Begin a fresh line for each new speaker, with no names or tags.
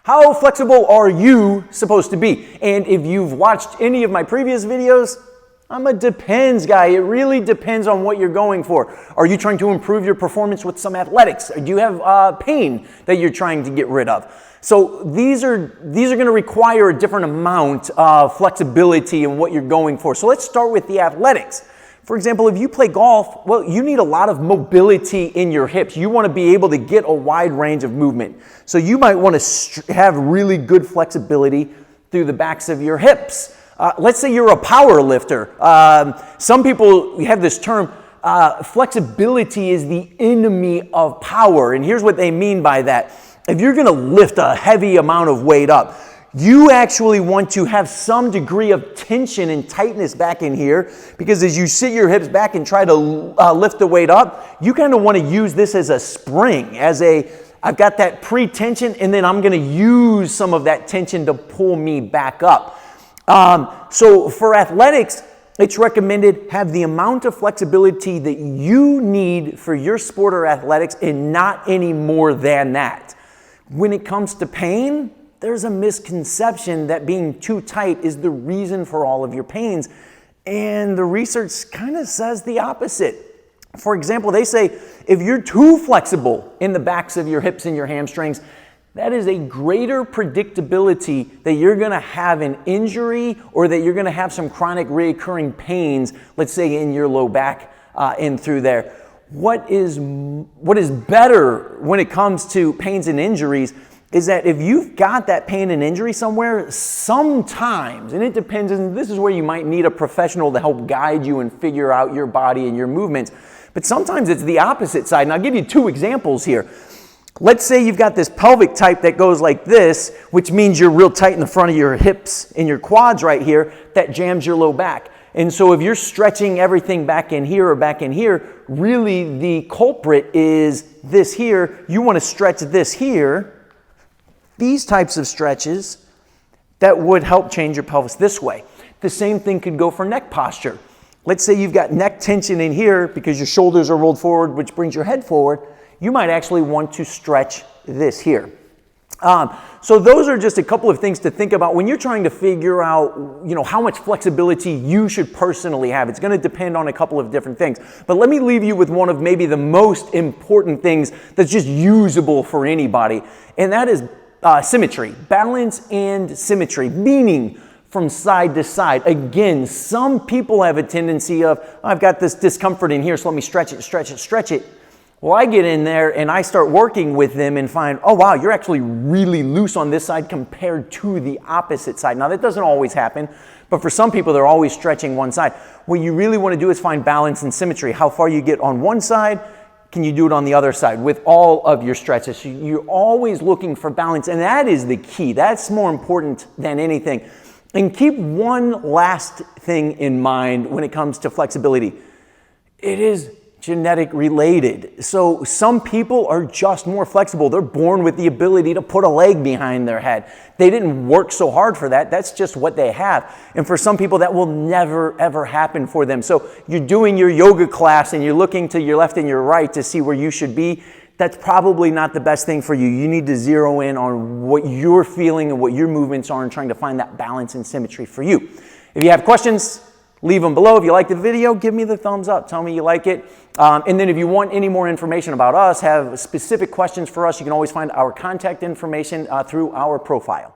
How flexible are you supposed to be? And if you've watched any of my previous videos, I'm a depends guy. It really depends on what you're going for. Are you trying to improve your performance with some athletics? Do you have pain that you're trying to get rid of? So these are going to require a different amount of flexibility in what you're going for. So let's start with the athletics. For example, if you play golf, well, you need a lot of mobility in your hips. You want to be able to get a wide range of movement. So you might want to have really good flexibility through the backs of your hips. Let's say you're a power lifter. Some people have this term, flexibility is the enemy of power. And here's what they mean by that. If you're going to lift a heavy amount of weight up, you actually want to have some degree of tension and tightness back in here, because as you sit your hips back and try to lift the weight up, you kind of want to use this as a spring, I've got that pre-tension, and then I'm going to use some of that tension to pull me back up. So for athletics, it's recommended have the amount of flexibility that you need for your sport or athletics and not any more than that. When it comes to pain, there's a misconception that being too tight is the reason for all of your pains. And the research kind of says the opposite. For example, they say if you're too flexible in the backs of your hips and your hamstrings, that is a greater predictability that you're going to have an injury or that you're going to have some chronic recurring pains, let's say in your low back and through there. What is better when it comes to pains and injuries is that if you've got that pain and injury somewhere, sometimes, and it depends, and this is where you might need a professional to help guide you and figure out your body and your movements, but sometimes it's the opposite side. And I'll give you two examples here. Let's say you've got this pelvic type that goes like this, which means you're real tight in the front of your hips and your quads right here, that jams your low back. And so if you're stretching everything back in here or back in here, really the culprit is this here. You want to stretch this here. These types of stretches that would help change your pelvis this way. The same thing could go for neck posture. Let's say you've got neck tension in here because your shoulders are rolled forward, which brings your head forward. You might actually want to stretch this here. So those are just a couple of things to think about when you're trying to figure out, how much flexibility you should personally have. It's going to depend on a couple of different things. But let me leave you with one of maybe the most important things that's just usable for anybody, and that is symmetry, balance and symmetry, meaning from side to side. Again, some people have a tendency of, I've got this discomfort in here, so let me stretch it. Well, I get in there and I start working with them and find, oh wow, you're actually really loose on this side compared to the opposite side. Now that doesn't always happen, but for some people they're always stretching one side. What you really want to do is find balance and symmetry. How far you get on one side, can you do it on the other side with all of your stretches? So you're always looking for balance, and that is the key. That's more important than anything. And keep one last thing in mind when it comes to flexibility. It is genetic related. So some people are just more flexible. They're born with the ability to put a leg behind their head. They didn't work so hard for that. That's just what they have. And for some people, that will never, ever happen for them. So you're doing your yoga class and you're looking to your left and your right to see where you should be. That's probably not the best thing for you. You need to zero in on what you're feeling and what your movements are and trying to find that balance and symmetry for you. If you have questions, leave them below. If you like the video, give me the thumbs up. Tell me you like it. And then if you want any more information about us, have specific questions for us, you can always find our contact information through our profile.